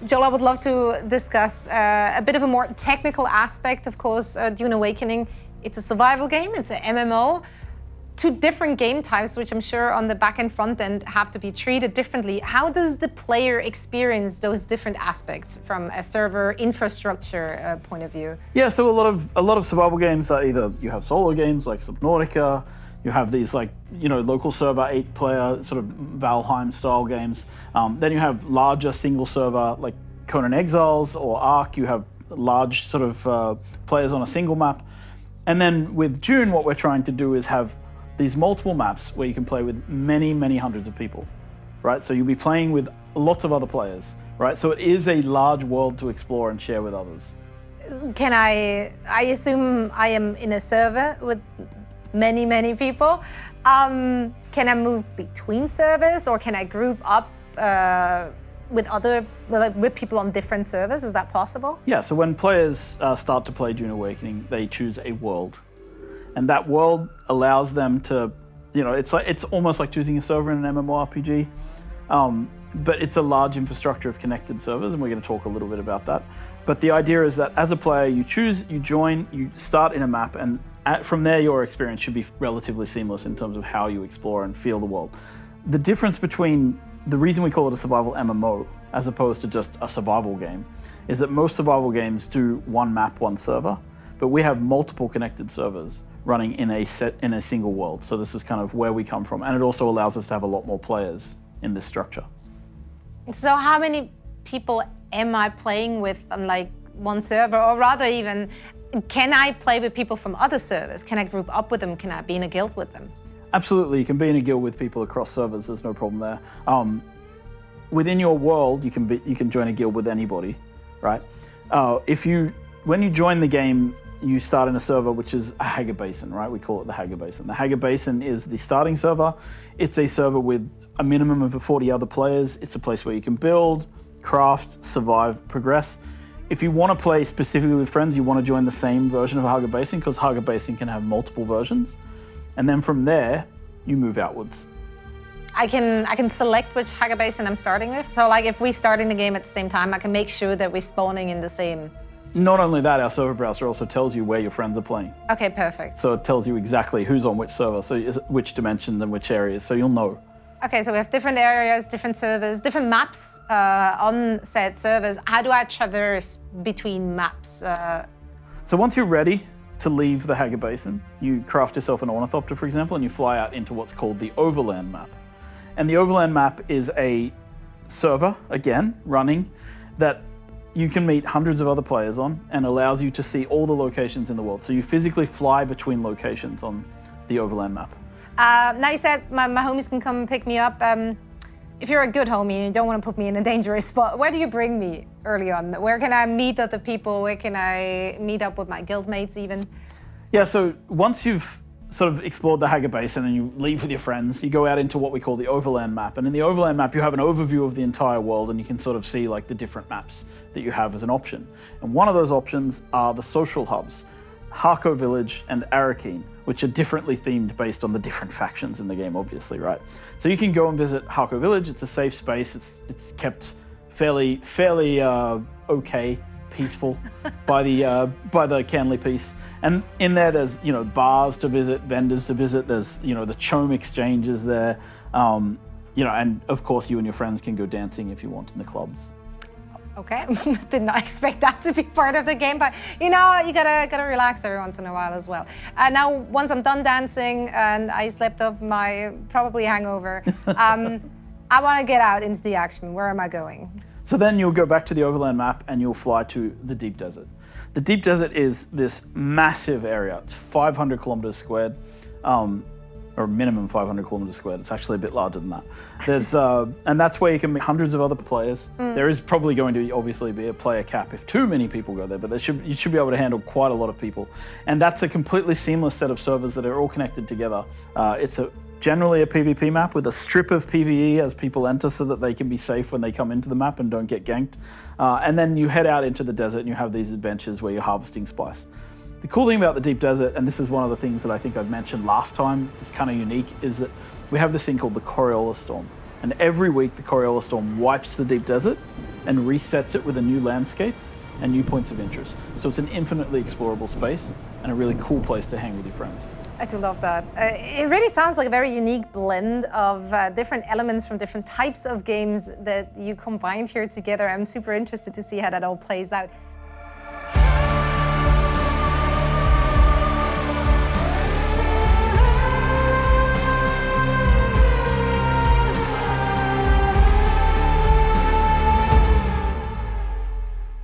Joel, I would love to discuss a bit of a more technical aspect. Of course, Dune Awakening, it's a survival game, it's an MMO. Two different game types, which I'm sure on the back and front end have to be treated differently. How does the player experience those different aspects from a server infrastructure point of view? Yeah, so a lot of survival games are either you have solo games like Subnautica, you have these like, local server 8-player sort of Valheim style games. Then you have larger single server like Conan Exiles or Ark. You have large sort of players on a single map. And then with Dune, what we're trying to do is have these multiple maps where you can play with many, many hundreds of people, right? So you'll be playing with lots of other players, right? So it is a large world to explore and share with others. Can I assume I am in a server with many, many people. Can I move between servers, or can I group up with people on different servers? Is that possible? Yeah, so when players start to play Dune Awakening, they choose a world. And that world allows them to, it's almost like choosing a server in an MMORPG, but it's a large infrastructure of connected servers, and we're going to talk a little bit about that. But the idea is that as a player, you join, you start in a map, and from there your experience should be relatively seamless in terms of how you explore and feel the world. The difference between the reason we call it a survival MMO as opposed to just a survival game is that most survival games do one map, one server, but we have multiple connected servers running in a single world. So this is kind of where we come from, and it also allows us to have a lot more players in this structure. So how many people am I playing with on like one server, or rather even, can I play with people from other servers? Can I group up with them? Can I be in a guild with them? Absolutely, you can be in a guild with people across servers. There's no problem there. Within your world, you can join a guild with anybody, right? When you join the game, you start in a server which is a Hager Basin, right? We call it the Hager Basin. The Hager Basin is the starting server. It's a server with a minimum of 40 other players. It's a place where you can build, craft, survive, progress. If you want to play specifically with friends, you want to join the same version of Hager Basin, because Hager Basin can have multiple versions. And then from there, you move outwards. I can select which Hager Basin I'm starting with. So like if we start in the game at the same time, I can make sure that we're spawning in the same. Not only that, our server browser also tells you where your friends are playing. Okay, perfect. So it tells you exactly who's on which server, so which dimensions and which areas, so you'll know. Okay, so we have different areas, different servers, different maps on said servers. How do I traverse between maps? So once you're ready to leave the Hager Basin, you craft yourself an ornithopter, for example, and you fly out into what's called the Overland map. And the Overland map is a server, again, running, that you can meet hundreds of other players on, and allows you to see all the locations in the world. So you physically fly between locations on the Overland map. Now you said my homies can come and pick me up. If you're a good homie and you don't want to put me in a dangerous spot, where do you bring me early on? Where can I meet other people? Where can I meet up with my guildmates even? Yeah, so once you've sort of explored the Hager Basin and you leave with your friends, you go out into what we call the Overland map. And in the Overland map, you have an overview of the entire world, and you can sort of see like the different maps that you have as an option. And one of those options are the social hubs, Harco Village and Arakeen, which are differently themed based on the different factions in the game, obviously, right? So you can go and visit Harco Village. It's a safe space. It's kept fairly okay, peaceful by the Canley Peace. And in there, there's bars to visit, vendors to visit. There's the Chome exchanges there, and of course you and your friends can go dancing if you want in the clubs. Okay, did not expect that to be part of the game, but you gotta relax every once in a while as well. Now, once I'm done dancing and I slept off my probably hangover, I want to get out into the action. Where am I going? So then you'll go back to the Overland map and you'll fly to the Deep Desert. The Deep Desert is this massive area. It's 500 kilometers squared. Or minimum 500 kilometers squared. It's actually a bit larger than that. There's and that's where you can meet hundreds of other players. There is probably going to obviously be a player cap if too many people go there, but you should be able to handle quite a lot of people. And that's a completely seamless set of servers that are all connected together. It's generally a PvP map with a strip of PvE as people enter, so that they can be safe when they come into the map and don't get ganked. And then you head out into the desert and you have these adventures where you're harvesting spice. The cool thing about the Deep Desert, and this is one of the things that I think I've mentioned last time, is kind of unique, is that we have this thing called the Coriolis Storm. And every week, the Coriolis Storm wipes the deep desert and resets it with a new landscape and new points of interest. So it's an infinitely explorable space and a really cool place to hang with your friends. I do love that. It really sounds like a very unique blend of different elements from different types of games that you combined here together. I'm super interested to see how that all plays out.